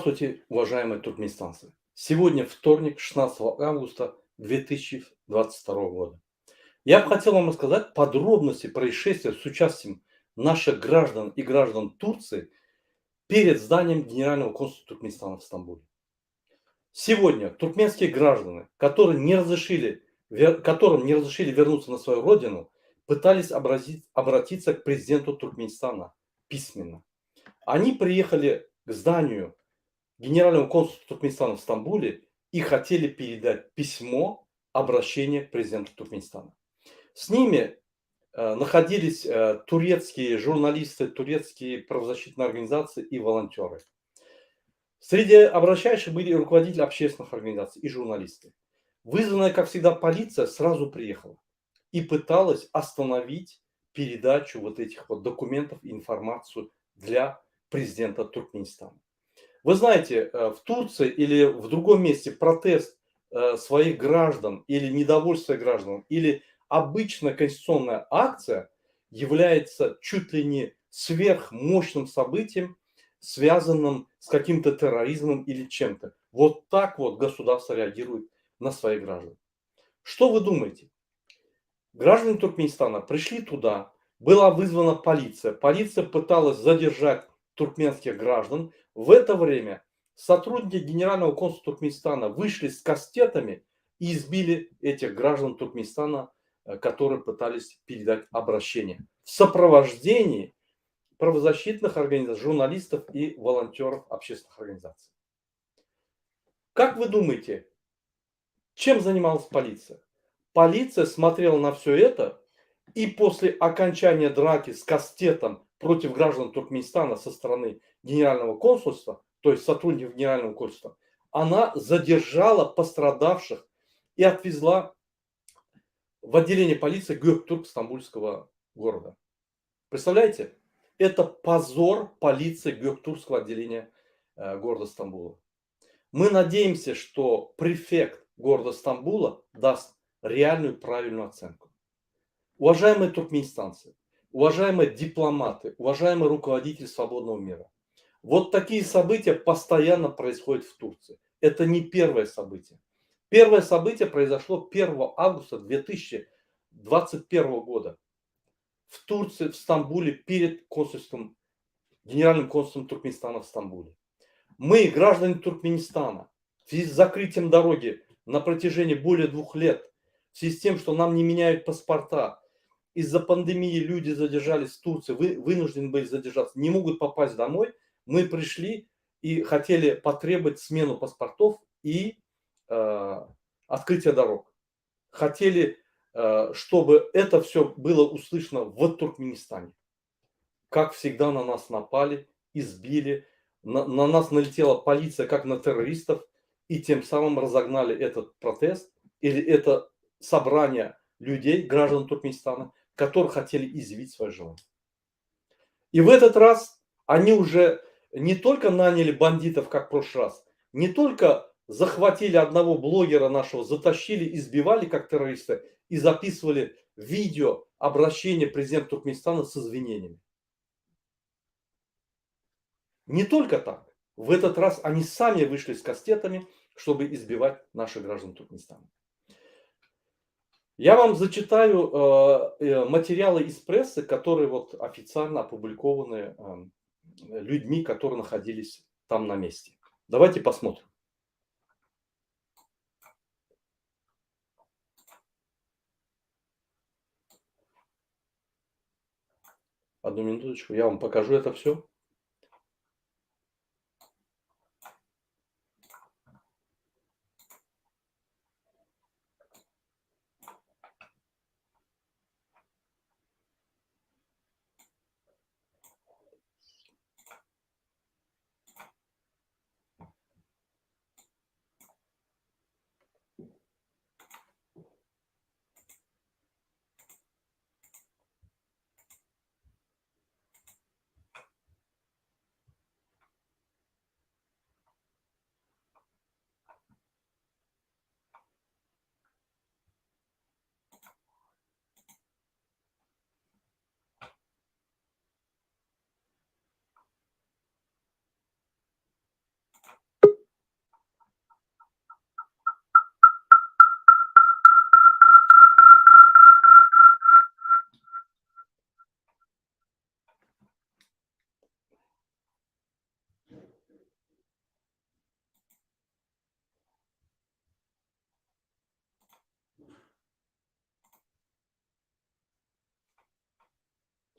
Здравствуйте, уважаемые туркменистанцы! Сегодня вторник, 16 августа 2022 года. Я бы хотел вам рассказать подробности происшествия с участием наших граждан и граждан Турции перед зданием Генерального консульства Туркменистана в Стамбуле. Сегодня туркменские граждане, которым не разрешили вернуться на свою родину, пытались обратиться к президенту Туркменистана письменно. Они приехали к зданию Генерального консульства Туркменистана в Стамбуле и хотели передать письмо обращения к президенту Туркменистана. С ними находились турецкие журналисты, турецкие правозащитные организации и волонтеры. Среди обращающих были руководители общественных организаций и журналисты. Вызванная, как всегда, полиция сразу приехала и пыталась остановить передачу вот этих вот документов и информацию для президента Туркменистана. Вы знаете, в Турции или в другом месте протест своих граждан или недовольство граждан, или обычная конституционная акция является чуть ли не сверхмощным событием, связанным с каким-то терроризмом или чем-то. Вот так вот государство реагирует на своих граждан. Что вы думаете? Граждане Туркменистана пришли туда, была вызвана полиция. Полиция пыталась задержать туркменских граждан. В это время сотрудники Генерального консульства Туркменистана вышли с кастетами и избили этих граждан Туркменистана, которые пытались передать обращение. В сопровождении правозащитных организаций, журналистов и волонтеров общественных организаций. Как вы думаете, чем занималась полиция? Полиция смотрела на все это, и после окончания драки с кастетом против граждан Туркменистана со стороны Генерального консульства, то есть сотрудников Генерального консульства, она задержала пострадавших и отвезла в отделение полиции Göktürk Стамбульского города. Представляете? Это позор полиции Göktürkского отделения города Стамбула. Мы надеемся, что префект города Стамбула даст реальную правильную оценку. Уважаемые туркменистанцы, уважаемые дипломаты, уважаемые руководители свободного мира, вот такие события постоянно происходят в Турции. Это не первое событие. Первое событие произошло 1 августа 2021 года в Турции, в Стамбуле, перед консульством, Генеральным консульством Туркменистана в Стамбуле. Мы, граждане Туркменистана, в связи с закрытием дороги на протяжении более 2 лет, в связи с тем, что нам не меняют паспорта, из-за пандемии люди задержались в Турции, вынуждены были задержаться, не могут попасть домой, мы пришли и хотели потребовать смену паспортов и открытие дорог. Хотели, чтобы это все было услышано в Туркменистане. Как всегда на нас напали, избили, на нас налетела полиция, как на террористов, и тем самым разогнали этот протест или это собрание людей, граждан Туркменистана, которые хотели изъявить свое желание. И в этот раз они уже не только наняли бандитов, как в прошлый раз, не только захватили одного блогера нашего, затащили, избивали как террориста и записывали видео обращения президента Туркменистана с извинениями. Не только так. В этот раз они сами вышли с кастетами, чтобы избивать наших граждан Туркменистана. Я вам зачитаю материалы из прессы, которые вот официально опубликованы людьми, которые находились там на месте. Давайте посмотрим. Одну минуточку, я вам покажу это все.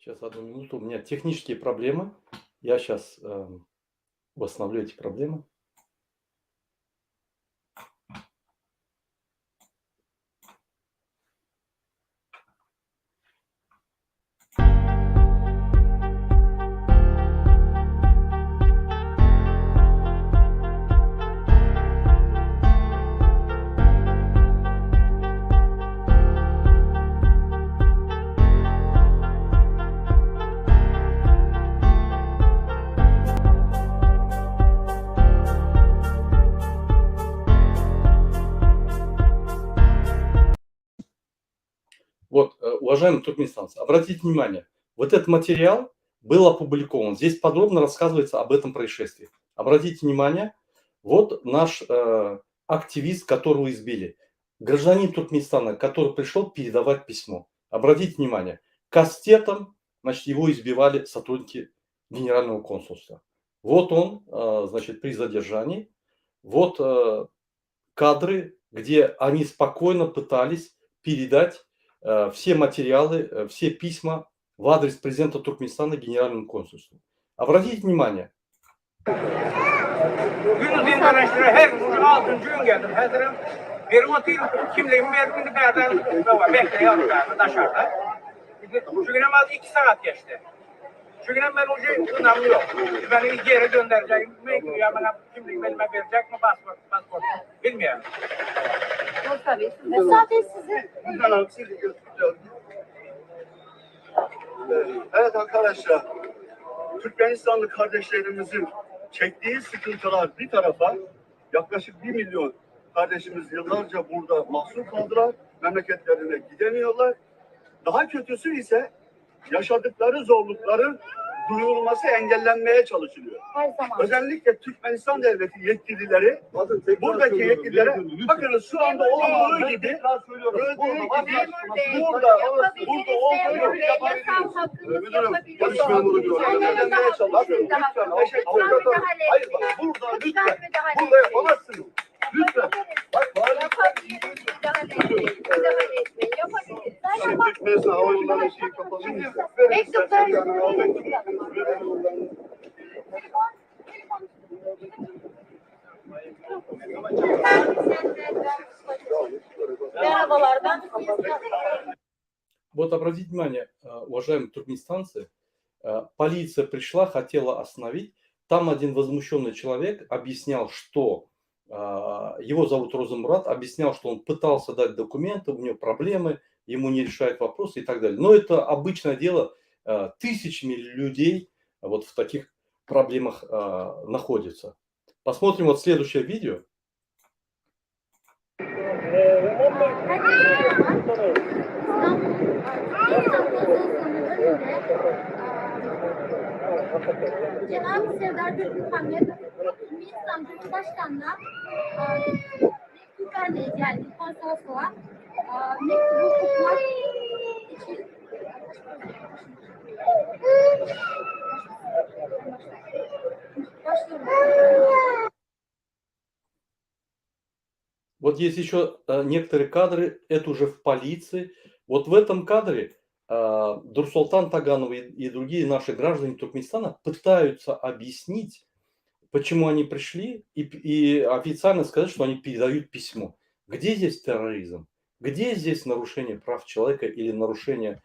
Сейчас одну минуту. У меня технические проблемы. Я сейчас восстановлю эти проблемы. Вот, уважаемые туркменистанцы, обратите внимание, вот этот материал был опубликован. Здесь подробно рассказывается об этом происшествии. Обратите внимание, вот наш активист, которого избили, гражданин Туркменистана, который пришел передавать письмо. Обратите внимание, кастетом, значит, его избивали сотрудники генерального консульства. Вот он, значит, при задержании. Вот кадры, где они спокойно пытались передать все материалы, все письма в адрес президента Туркменистана генеральному консульству. Обратите внимание. Günün araştıra her 6. gün geldim hazırım. Bir otel kimliğimi verdim nereden baba bekliyorum dışarıda. Çünkü namaz 2 saat geçti. Çünkü ben ucu namlı yok. Beni geri göndereceğim. Ya bana kimliğimi elime verecek mi pasport bilmiyorum. Müsaade size. Evet arkadaşlar, Türkmenistanlı kardeşlerimizin çektiği sıkıntılar bir tarafa, yaklaşık 1 milyon kardeşimiz yıllarca burada mahsur kaldılar, memleketlerine gidemiyorlar. Daha kötüsü ise yaşadıkları zorlukların duyurulması engellenmeye çalışılıyor. Her zaman. Özellikle Türkmenistan Devleti yetkilileri, buradaki yetkililere, bakınız şu anda olduğu gibi, burada olduğu gibi yapabiliriz. Polis memuru diyor. Engellenmeye çalışıyor. Lütfen, hayır bak, burada lütfen, burada yapamazsınız. Lütfen. Bak, şimdi Türkmenistan Hava Yolları'nın şeyi kapalı. Вот обратите внимание, уважаемые туркменистанцы, полиция пришла, хотела остановить. Там один возмущенный человек объяснял, что его зовут Розенмурат, объяснял, что он пытался дать документы, у него проблемы, ему не решают вопросы и так далее. Но это обычное дело, тысячами людей вот в таких проблемах находятся. Посмотрим вот следующее видео. Cenab-ı Serdar Gürkan'la Türkmenistan Cumhurbaşkanı'na mektup vermeye geldi konsolosluğa. Mektubu okumak için başlıyorum. Вот есть еще некоторые кадры, это уже в полиции. Вот в этом кадре Дурсултан Таганова и другие наши граждане Туркменистана пытаются объяснить, почему они пришли, и официально сказать, что они передают письмо. Где здесь терроризм? Где здесь нарушение прав человека или нарушение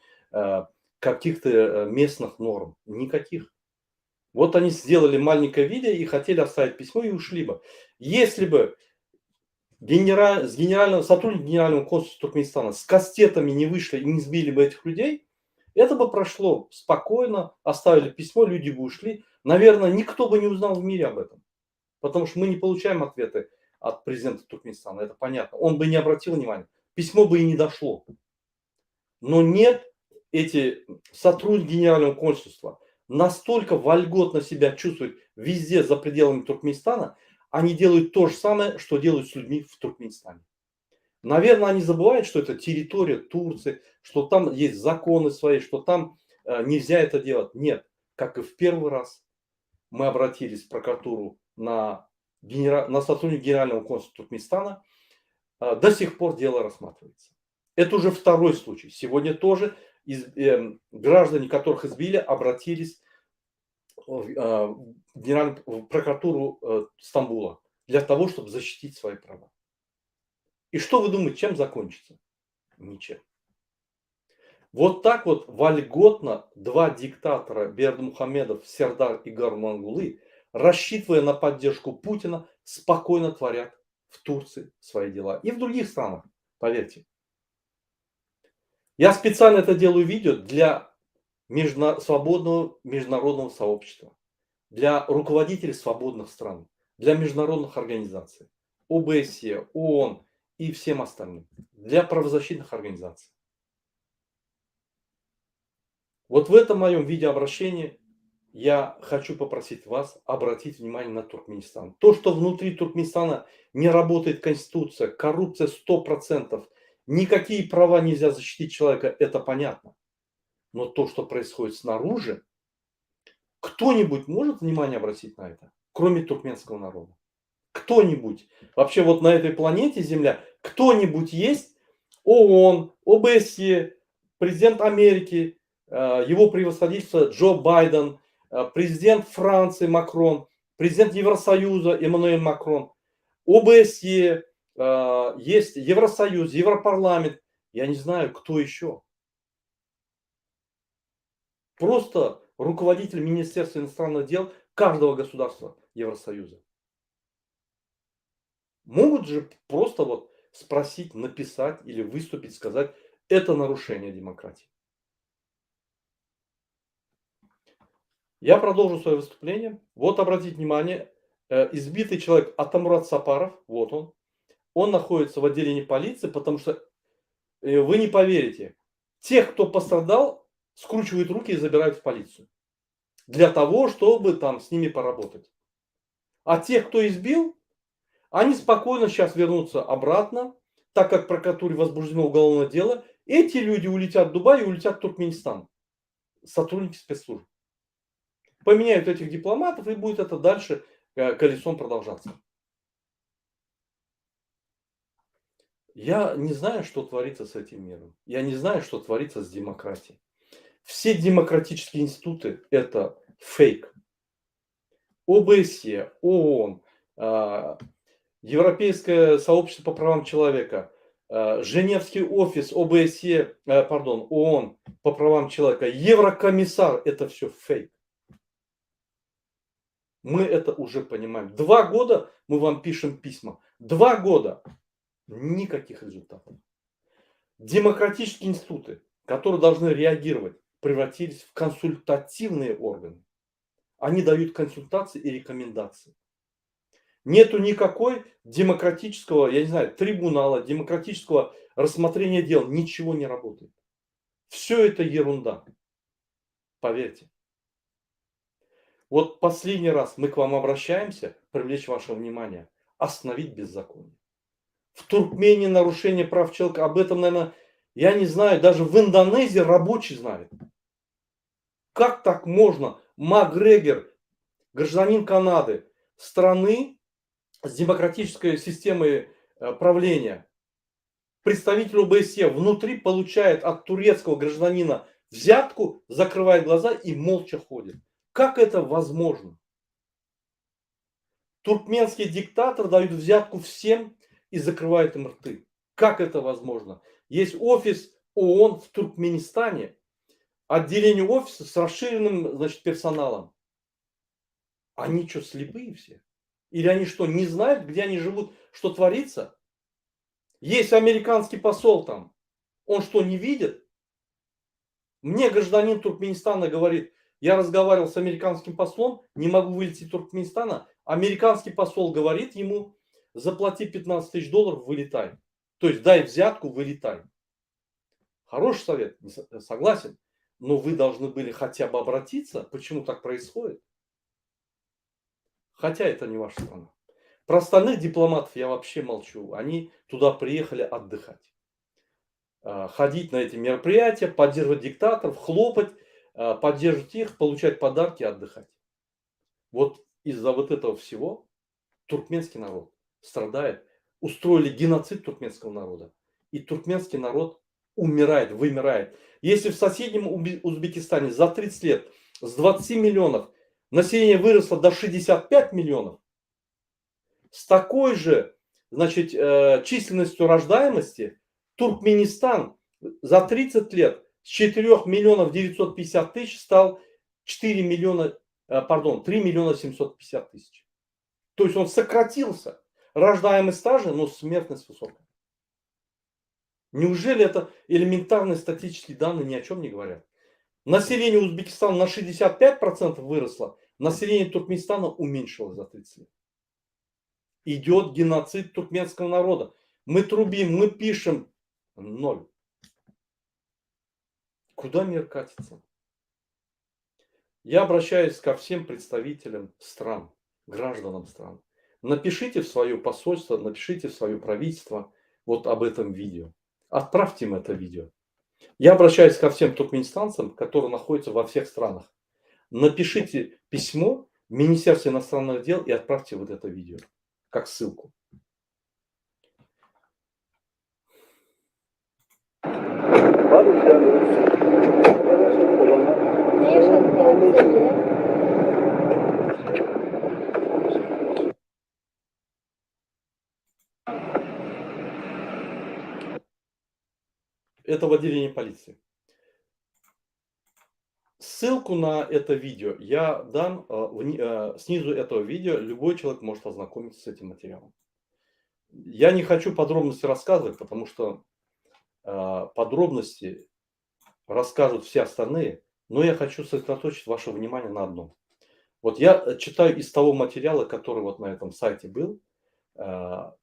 каких-то местных норм? Никаких. Вот они сделали маленькое видео и хотели оставить письмо и ушли бы. Если бы сотрудники генерального консульства Туркменистана с кастетами не вышли и не сбили бы этих людей, это бы прошло спокойно, оставили письмо, люди бы ушли. Наверное, никто бы не узнал в мире об этом. Потому что мы не получаем ответы от президента Туркменистана, это понятно. Он бы не обратил внимания. Письмо бы и не дошло. Но нет, эти сотрудники генерального консульства настолько вольготно себя чувствуют везде за пределами Туркменистана, они делают то же самое, что делают с людьми в Туркменистане. Наверное, они забывают, что это территория Турции, что там есть законы свои, что там нельзя это делать. Нет, как и в первый раз мы обратились в прокуратуру на сотрудника генерального консульства Туркменистана, до сих пор дело рассматривается. Это уже второй случай. Сегодня тоже граждане, которых избили, обратились в Генеральную прокуратуру Стамбула для того, чтобы защитить свои права. И что вы думаете, чем закончится? Ничем. Вот так вот вольготно два диктатора Бердымухамедов, Сердар и Гурбангулы, рассчитывая на поддержку Путина, спокойно творят в Турции свои дела. И в других странах, поверьте. Я специально это делаю видео для свободного международного сообщества, для руководителей свободных стран, для международных организаций, ОБСЕ, ООН и всем остальным, для правозащитных организаций. Вот в этом моем видеообращении я хочу попросить вас обратить внимание на Туркменистан. То, что внутри Туркменистана не работает конституция, коррупция 100%, никакие права нельзя защитить человека, это понятно. Но то, что происходит снаружи, кто-нибудь может внимание обратить на это, кроме туркменского народа? Кто-нибудь? Вообще вот на этой планете Земля кто-нибудь есть? ООН, ОБСЕ, президент Америки, его превосходительство Джо Байден, президент Франции Макрон, президент Евросоюза Эммануэль Макрон, ОБСЕ, есть Евросоюз, Европарламент. Я не знаю, кто еще. Просто руководитель Министерства иностранных дел каждого государства Евросоюза. Могут же просто вот спросить, написать или выступить, сказать, это нарушение демократии. Я продолжу свое выступление. Вот обратите внимание, избитый человек Атамурат Сапаров, вот он находится в отделении полиции, потому что вы не поверите, тех, кто пострадал, скручивают руки и забирают в полицию. Для того, чтобы там с ними поработать. А тех, кто избил, они спокойно сейчас вернутся обратно, так как в прокуратуре возбуждено уголовное дело. Эти люди улетят в Дубай и улетят в Туркменистан. Сотрудники спецслужб. Поменяют этих дипломатов, и будет это дальше колесом продолжаться. Я не знаю, что творится с этим миром. Я не знаю, что творится с демократией. Все демократические институты – это фейк. ОБСЕ, ООН, Европейское сообщество по правам человека, Женевский офис ООН по правам человека, Еврокомиссар – это все фейк. Мы это уже понимаем. 2 года мы вам пишем письма. 2 года. Никаких результатов. Демократические институты, которые должны реагировать, превратились в консультативные органы. Они дают консультации и рекомендации. Нету никакой демократического, я не знаю, трибунала, демократического рассмотрения дел. Ничего не работает. Все это ерунда. Поверьте. Вот последний раз мы к вам обращаемся, привлечь ваше внимание, остановить беззаконие. В Туркмении нарушение прав человека, об этом, наверное, я не знаю, даже в Индонезии рабочий знает. Как так можно? Макгрегор, гражданин Канады, страны с демократической системой правления, представитель ОБСЕ внутри получает от турецкого гражданина взятку, закрывает глаза и молча ходит. Как это возможно? Туркменский диктатор дает взятку всем и закрывает им рты. Как это возможно? Есть офис ООН в Туркменистане, отделение офиса с расширенным, значит, персоналом. Они что, слепые все? Или они что, не знают, где они живут, что творится? Есть американский посол там. Он что, не видит? Мне гражданин Туркменистана говорит, я разговаривал с американским послом, не могу вылететь из Туркменистана. Американский посол говорит ему, заплати 15 тысяч долларов, вылетай. То есть дай взятку, вылетай. Хороший совет, согласен. Но вы должны были хотя бы обратиться, почему так происходит. Хотя это не ваша страна. Про остальных дипломатов я вообще молчу. Они туда приехали отдыхать. Ходить на эти мероприятия, поддерживать диктаторов, хлопать, поддерживать их, получать подарки, отдыхать. Вот из-за вот этого всего туркменский народ страдает. Устроили геноцид туркменского народа. И туркменский народ умирает, вымирает. Если в соседнем Узбекистане за 30 лет с 20 миллионов население выросло до 65 миллионов, с такой же, значит, численностью рождаемости Туркменистан за 30 лет с 4 миллионов 950 тысяч стал 3 миллиона 750 тысяч. То есть он сократился. Рождаемость та же, но смертность высокая. Неужели это элементарные статистические данные ни о чем не говорят? Население Узбекистана на 65% выросло, население Туркменистана уменьшилось за 30 лет. Идет геноцид туркменского народа. Мы трубим, мы пишем. Ноль. Куда мир катится? Я обращаюсь ко всем представителям стран, гражданам стран. Напишите в свое посольство, напишите в свое правительство вот об этом видео. Отправьте им это видео. Я обращаюсь ко всем туркменистанцам, которые находятся во всех странах. Напишите письмо в Министерство иностранных дел и отправьте вот это видео, как ссылку. Ne yaşadık yani sevgili? Это в отделении полиции. Ссылку на это видео я дам снизу этого видео. Любой человек может ознакомиться с этим материалом. Я не хочу подробности рассказывать, потому что подробности расскажут все остальные. Но я хочу сосредоточить ваше внимание на одном. Вот я читаю из того материала, который вот на этом сайте был,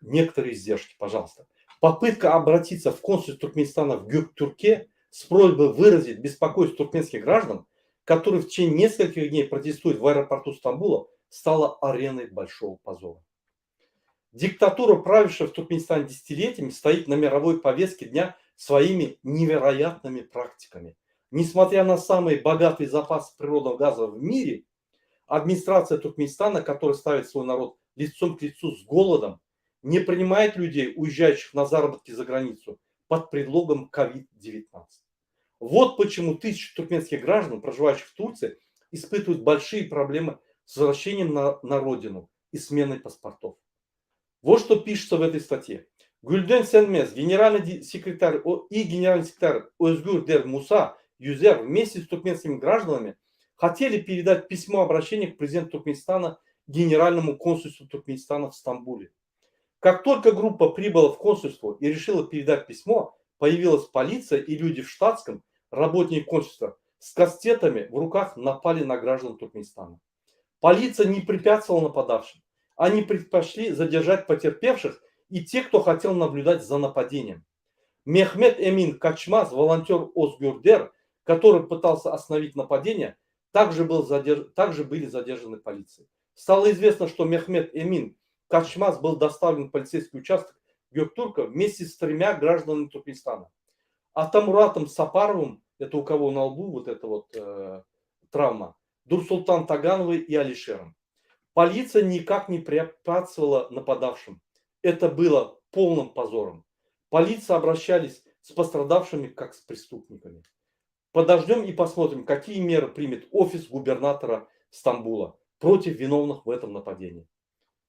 некоторые издержки, пожалуйста. Попытка обратиться в консульство Туркменистана в Гюктюрке с просьбой выразить беспокойство туркменских граждан, которые в течение нескольких дней протестуют в аэропорту Стамбула, стала ареной большого позора. Диктатура, правившая в Туркменистане десятилетиями, стоит на мировой повестке дня своими невероятными практиками. Несмотря на самые богатые запасы природного газа в мире, администрация Туркменистана, которая ставит свой народ лицом к лицу с голодом, не принимает людей, уезжающих на заработки за границу, под предлогом COVID-19. Вот почему тысячи туркменских граждан, проживающих в Турции, испытывают большие проблемы с возвращением на родину и сменой паспортов. Вот что пишется в этой статье. Гульден Сенмез, генеральный секретарь и генеральный секретарь Özgür Der Musa Yüzer вместе с туркменскими гражданами хотели передать письмо обращения к президенту Туркменистана, генеральному консульству Туркменистана в Стамбуле. Как только группа прибыла в консульство и решила передать письмо, появилась полиция и люди в штатском, работники консульства, с кастетами в руках напали на граждан Туркменистана. Полиция не препятствовала нападавшим. Они предпочли задержать потерпевших и тех, кто хотел наблюдать за нападением. Мехмет Эмин Качмаз, волонтер Özgür Der, который пытался остановить нападение, также были задержаны полицией. Стало известно, что Мехмет Эмин Качмаз был доставлен в полицейский участок Göktürk вместе с 3 гражданами Туркменистана. Атамуратом Сапаровым, это у кого на лбу вот эта вот травма, Дурсултан Тагановой и Алишером. Полиция никак не препятствовала нападавшим. Это было полным позором. Полиция обращались с пострадавшими как с преступниками. Подождем и посмотрим, какие меры примет офис губернатора Стамбула против виновных в этом нападении.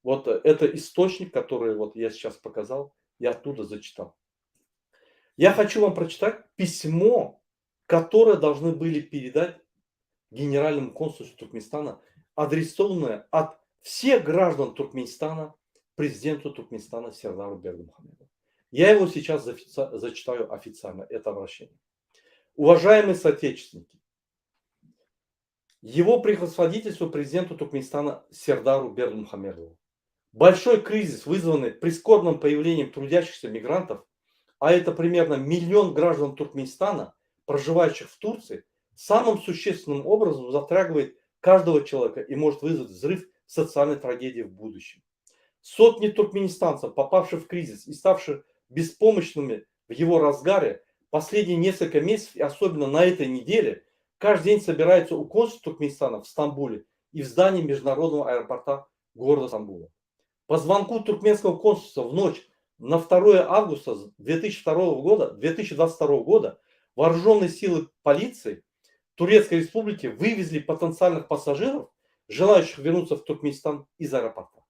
Вот это источник, который вот я сейчас показал, я оттуда зачитал. Я хочу вам прочитать письмо, которое должны были передать генеральному консульству Туркменистана, адресованное от всех граждан Туркменистана президенту Туркменистана Сердару Бердымухамедову. Я его сейчас зачитаю официально, это обращение. Уважаемые соотечественники, его превосходительству президенту Туркменистана Сердару Бердымухамедову. Большой кризис, вызванный прискорбным появлением трудящихся мигрантов, а это примерно 1 миллион граждан Туркменистана, проживающих в Турции, самым существенным образом затрагивает каждого человека и может вызвать взрыв социальной трагедии в будущем. Сотни туркменистанцев, попавших в кризис и ставших беспомощными в его разгаре, последние несколько месяцев и особенно на этой неделе, каждый день собираются у консульства Туркменистана в Стамбуле и в здании международного аэропорта города Стамбула. По звонку туркменского консульства в ночь на 2 августа 2022 года вооруженные силы полиции Турецкой Республики вывезли потенциальных пассажиров, желающих вернуться в Туркменистан, из аэропорта.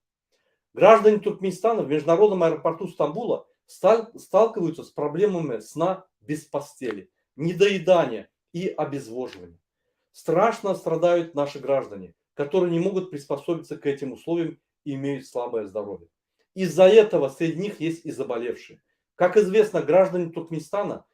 Граждане Туркменистана в международном аэропорту Стамбула сталкиваются с проблемами сна без постели, недоедания и обезвоживания. Страшно страдают наши граждане, которые не могут приспособиться к этим условиям и имеют слабое здоровье. Из-за этого среди них есть и заболевшие. Как известно, граждане Туркменистана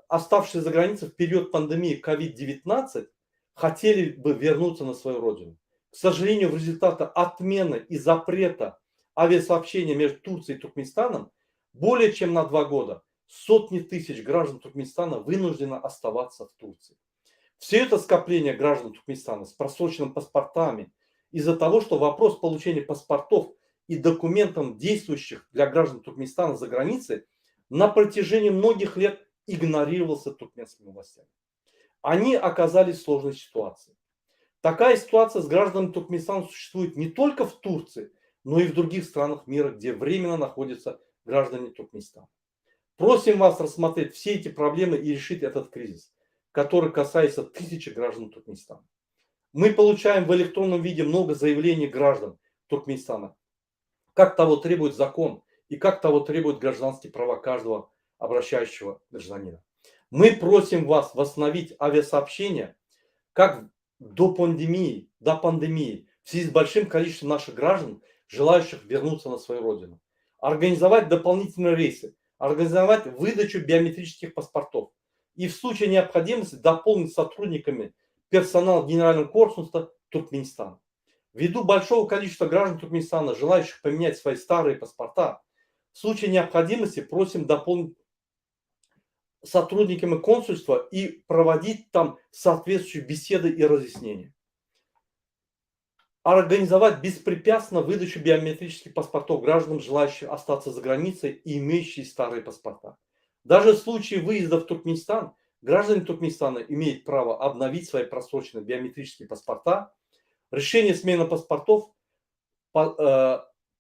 оставшиеся за границей в период пандемии COVID-19, хотели бы вернуться на свою родину. К сожалению, в результате отмены и запрета авиасообщения между Турцией и Туркменистаном более чем на 2 года сотни тысяч граждан Туркменистана вынуждены оставаться в Турции. Все это скопление граждан Туркменистана с просроченными паспортами из-за того, что вопрос получения паспортов и документов, действующих для граждан Туркменистана за границей, на протяжении многих лет игнорировался туркменскими властями. Они оказались в сложной ситуации. Такая ситуация с гражданами Туркменистана существует не только в Турции, но и в других странах мира, где временно находятся граждане Туркменистана. Просим вас рассмотреть все эти проблемы и решить этот кризис, который касается тысяч граждан Туркменистана. Мы получаем в электронном виде много заявлений граждан Туркменистана, как того требует закон и как того требуют гражданские права каждого обращающего гражданина. Мы просим вас восстановить авиасообщение, как до пандемии, в связи с большим количеством наших граждан, желающих вернуться на свою родину. Организовать дополнительные рейсы, организовать выдачу биометрических паспортов и в случае необходимости дополнить сотрудниками персонал Генерального консульства Туркменистана. Ввиду большого количества граждан Туркменистана, желающих поменять свои старые паспорта, в случае необходимости просим дополнить сотрудниками консульства и проводить там соответствующие беседы и разъяснения. Организовать беспрепятственно выдачу биометрических паспортов гражданам, желающим остаться за границей и имеющие старые паспорта. Даже в случае выезда в Туркменистан граждане Туркменистана имеют право обновить свои просроченные биометрические паспорта. Решение смены паспортов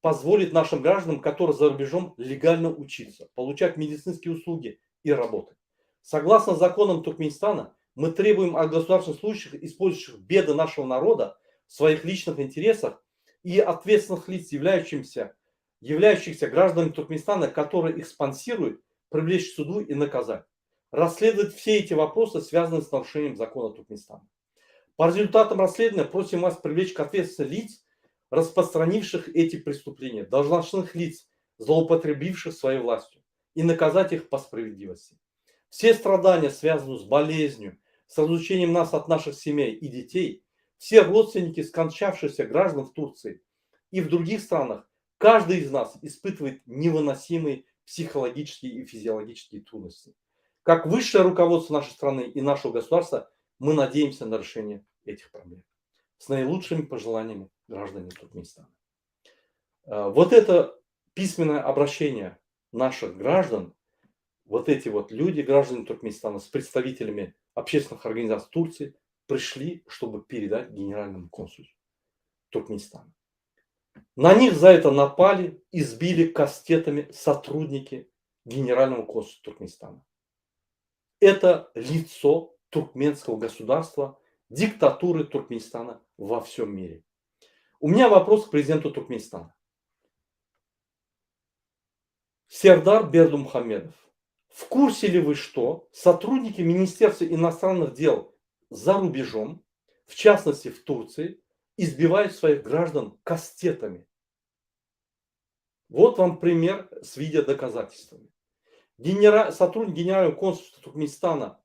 позволит нашим гражданам, которые за рубежом, легально учиться, получать медицинские услуги и работать. Согласно законам Туркменистана, мы требуем от государственных служащих, использующих беды нашего народа в своих личных интересах, и ответственных лиц, являющихся гражданами Туркменистана, которые их спонсируют, привлечь к суду и наказать. Расследовать все эти вопросы, связанные с нарушением закона Туркменистана. По результатам расследования просим вас привлечь к ответственности лиц, распространивших эти преступления, должностных лиц, злоупотребивших своей властью, и наказать их по справедливости. Все страдания, связанные с болезнью, с разлучением нас от наших семей и детей, все родственники скончавшихся граждан в Турции и в других странах, каждый из нас испытывает невыносимые психологические и физиологические трудности. Как высшее руководство нашей страны и нашего государства, мы надеемся на решение этих проблем. С наилучшими пожеланиями граждане Туркменистана. Вот это письменное обращение наших граждан, вот эти вот люди, граждане Туркменистана, с представителями общественных организаций Турции, пришли, чтобы передать генеральному консульству Туркменистана. На них за это напали, избили кастетами сотрудники генерального консульства Туркменистана. Это лицо туркменского государства, диктатуры Туркменистана во всем мире. У меня вопрос к президенту Туркменистана. Сердар Бердумухамедов, в курсе ли вы, что сотрудники Министерства иностранных дел за рубежом, в частности в Турции, избивают своих граждан кастетами? Вот вам пример с видеодоказательствами. Сотрудники Генерального консульства Туркменистана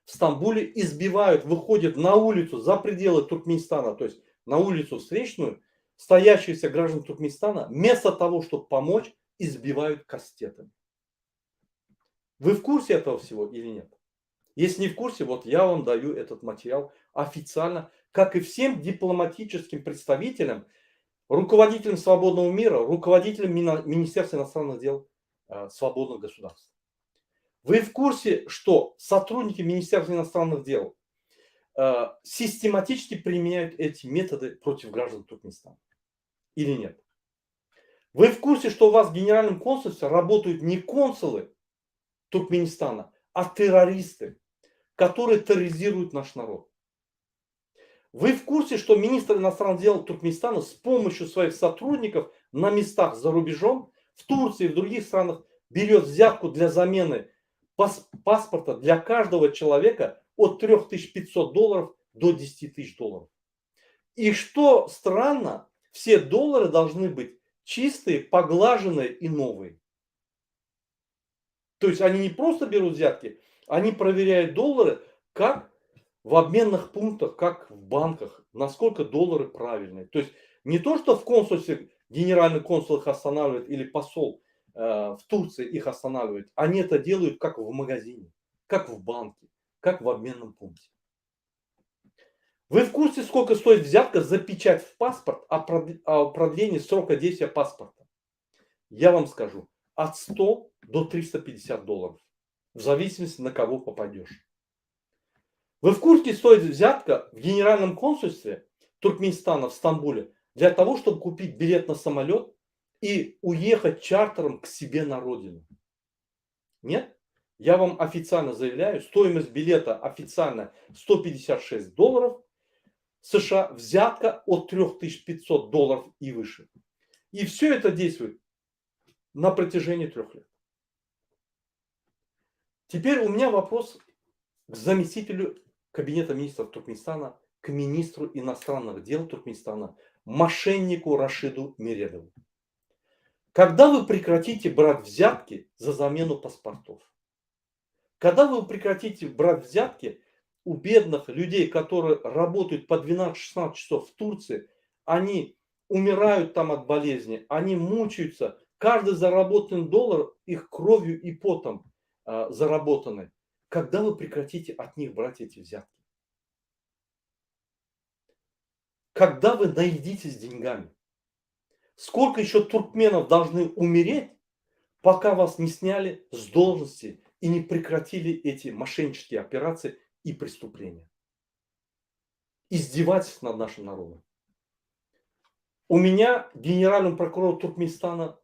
в Стамбуле избивают, выходят на улицу за пределы Туркменистана, то есть на улицу встречную, стоящихся граждан Туркменистана, вместо того, чтобы помочь, избивают кастетами. Вы в курсе этого всего или нет? Если не в курсе, вот я вам даю этот материал официально, как и всем дипломатическим представителям, руководителям свободного мира, руководителям Министерства иностранных дел свободных государств. Вы в курсе, что сотрудники Министерства иностранных дел систематически применяют эти методы против граждан Туркменистана? Или нет? Вы в курсе, что у вас в генеральном консульстве работают не консулы Туркменистана, а террористы, которые терроризируют наш народ? Вы в курсе, что министр иностранных дел Туркменистана с помощью своих сотрудников на местах за рубежом, в Турции и в других странах, берет взятку для замены паспорта для каждого человека от 3500 долларов до 10 тысяч долларов? И что странно, все доллары должны быть чистые, поглаженные и новые. То есть они не просто берут взятки, они проверяют доллары, как в обменных пунктах, как в банках, насколько доллары правильные. То есть не то, что в консульстве генеральный консул их останавливает или посол в Турции их останавливает. Они это делают как в магазине, как в банке, как в обменном пункте. Вы в курсе, сколько стоит взятка за печать в паспорт о продлении срока действия паспорта? Я вам скажу, от 100 до 350 долларов. В зависимости, на кого попадешь. Вы в курсе, стоит взятка в генеральном консульстве Туркменистана в Стамбуле для того, чтобы купить билет на самолет и уехать чартером к себе на родину? Нет? Я вам официально заявляю, стоимость билета официально 156 долларов США, взятка от 3500 долларов и выше. И все это действует на протяжении 3 лет. Теперь у меня вопрос к заместителю Кабинета министров Туркменистана, к министру иностранных дел Туркменистана, мошеннику Рашиду Мередову. Когда вы прекратите брать взятки за замену паспортов? Когда вы прекратите брать взятки у бедных людей, которые работают по 12-16 часов в Турции, они умирают там от болезни, они мучаются, каждый заработанный доллар их кровью и потом заработанный. Когда вы прекратите от них брать эти взятки? Когда вы наедитесь деньгами? Сколько еще туркменов должны умереть, пока вас не сняли с должности и не прекратили эти мошеннические операции и преступления? Издевательство над нашим народом. У меня к генеральному прокурору Туркменистана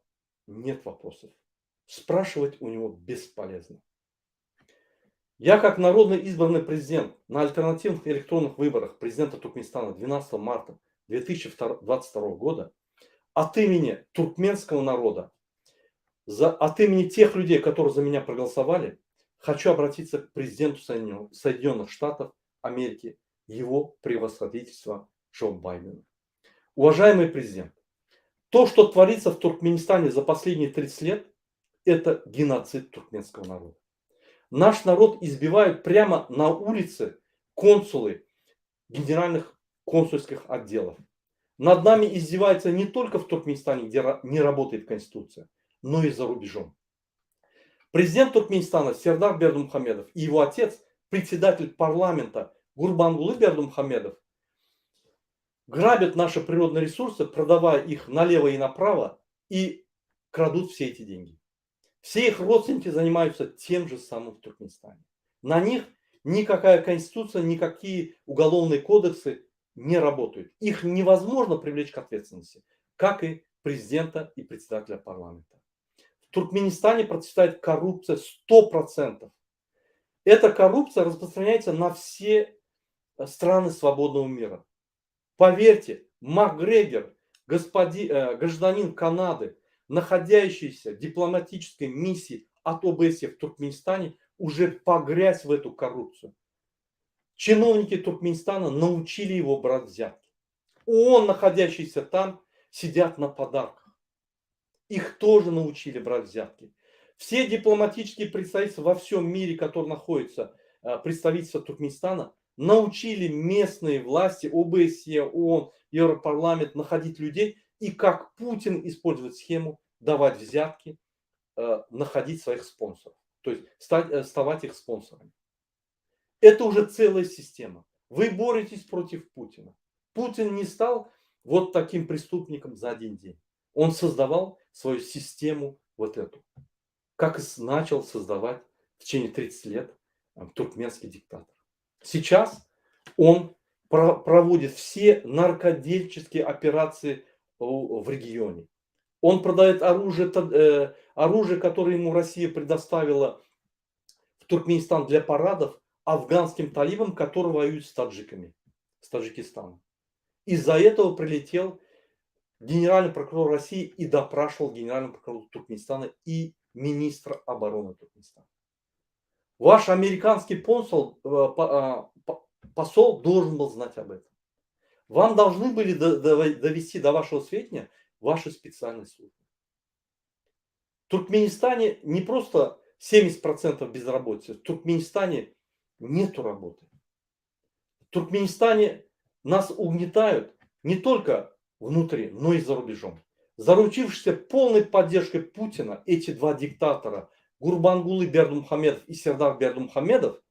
нет вопросов. Спрашивать у него бесполезно. Я как народно избранный президент на альтернативных электронных выборах президента Туркменистана 12 марта 2022 года от имени туркменского народа, от имени тех людей, которые за меня проголосовали, хочу обратиться к президенту Соединенных Штатов Америки, его превосходительства Джо Байдена. Уважаемый президент, то, что творится в Туркменистане за последние 30 лет, это геноцид туркменского народа. Наш народ избивают прямо на улице консулы генеральных консульских отделов. Над нами издеваются не только в Туркменистане, где не работает Конституция, но и за рубежом. Президент Туркменистана Сердар Бердымухамедов и его отец, председатель парламента Гурбангулы Бердымухамедов, грабят наши природные ресурсы, продавая их налево и направо, и крадут все эти деньги. Все их родственники занимаются тем же самым в Туркменистане. На них никакая конституция, никакие уголовные кодексы не работают. Их невозможно привлечь к ответственности, как и президента и председателя парламента. В Туркменистане процветает коррупция 100%. Эта коррупция распространяется на все страны свободного мира. Поверьте, Макгрегор, гражданин Канады, находящийся в дипломатической миссии от ОБСЕ в Туркменистане, уже погряз в эту коррупцию. Чиновники Туркменистана научили его брать взятки. ООН, находящиеся там, сидят на подарках. Их тоже научили брать взятки. Все дипломатические представительства во всем мире, которые находятся, представительства Туркменистана, научили местные власти, ОБСЕ, ООН, Европарламент находить людей и как Путин использует схему давать взятки, находить своих спонсоров. То есть ставать их спонсорами. Это уже целая система. Вы боретесь против Путина. Путин не стал вот таким преступником за один день. Он создавал свою систему вот эту. Как начал создавать в течение 30 лет туркменский диктатор. Сейчас он проводит все наркодельческие операции в регионе. Он продает оружие, которое ему Россия предоставила в Туркменистан для парадов, афганским талибам, которые воюют с таджиками, с Таджикистаном. Из-за этого прилетел генеральный прокурор России и допрашивал генерального прокурора Туркменистана и министра обороны Туркменистана. Ваш американский посол должен был знать об этом. Вам должны были довести до вашего сведения ваши специальные службы. В Туркменистане не просто 70% безработицы, в Туркменистане нету работы. В Туркменистане нас угнетают не только внутри, но и за рубежом. Заручившись полной поддержкой Путина, эти два диктатора, Гурбангулы Бердымухамедов и Сердар Бердымухамедов,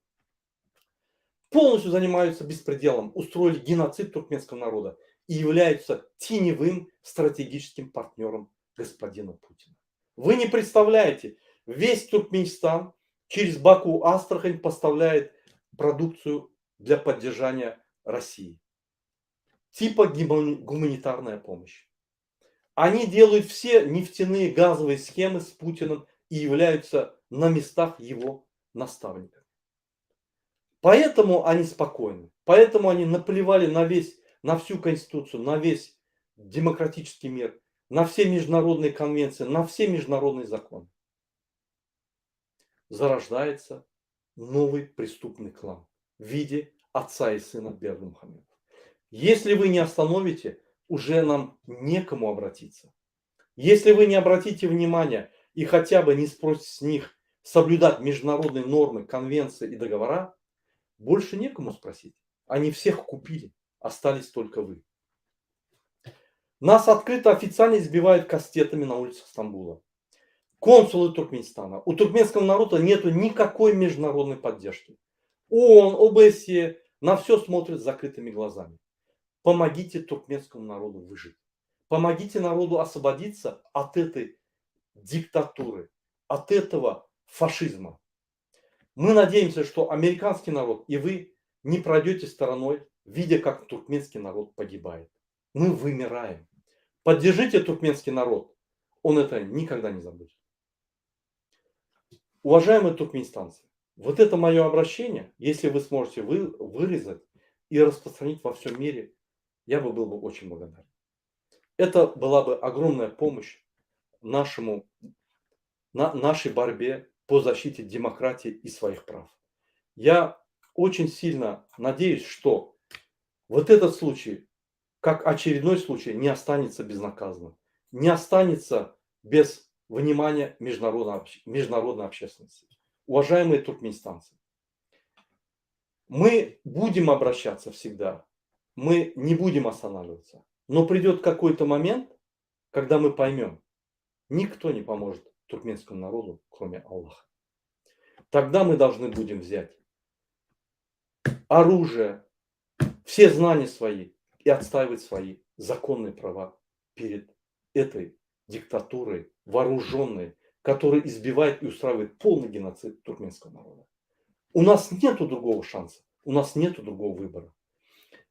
полностью занимаются беспределом, устроили геноцид туркменского народа и являются теневым стратегическим партнером господина Путина. Вы не представляете, весь Туркменистан через Баку-Астрахань поставляет продукцию для поддержания России. Типа гуманитарная помощь. Они делают все нефтяные газовые схемы с Путиным и являются на местах его наставниками. Поэтому они спокойны. Поэтому они наплевали на всю Конституцию, на весь демократический мир, на все международные конвенции, на все международные законы. Зарождается новый преступный клан в виде отца и сына Бердымухамедов. Если вы не остановите, уже нам некому обратиться. Если вы не обратите внимания и хотя бы не спросите с них соблюдать международные нормы, конвенции и договора, больше некому спросить. Они всех купили, остались только вы. Нас открыто официально избивают кастетами на улицах Стамбула. Консулы Туркменистана. У туркменского народа нет никакой международной поддержки. ООН, ОБСЕ на все смотрят закрытыми глазами. Помогите туркменскому народу выжить. Помогите народу освободиться от этой диктатуры, от этого фашизма. Мы надеемся, что американский народ и вы не пройдете стороной, видя, как туркменский народ погибает. Мы вымираем. Поддержите туркменский народ. Он это никогда не забудет. Уважаемые туркменистанцы, вот это мое обращение, если вы сможете вырезать и распространить во всем мире, я был бы очень благодарен. Это была бы огромная помощь нашей борьбе по защите демократии и своих прав. Я очень сильно надеюсь, что вот этот случай, как очередной случай, не останется безнаказанным, не останется без внимания международной общественности. Уважаемые туркменистанцы, мы будем обращаться всегда, мы не будем останавливаться. Но придет какой-то момент, когда мы поймем, никто не поможет туркменскому народу, кроме Аллаха. Тогда мы должны будем взять оружие, все знания свои и отстаивать свои законные права перед этой диктатурой вооруженной, которая избивает и устраивает полный геноцид туркменского народа. У нас нет другого шанса, у нас нет другого выбора.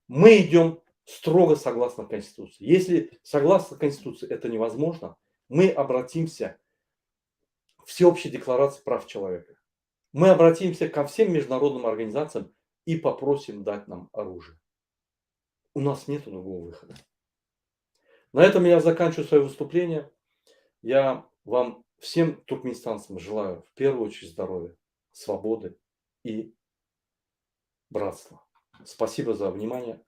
Мы идем строго согласно Конституции. Если согласно Конституции это невозможно, мы обратимся к Всеобщей декларации прав человека. Мы обратимся ко всем международным организациям и попросим дать нам оружие. У нас нет другого выхода. На этом я заканчиваю свое выступление. Я вам, всем туркменистанцам, желаю в первую очередь здоровья, свободы и братства. Спасибо за внимание.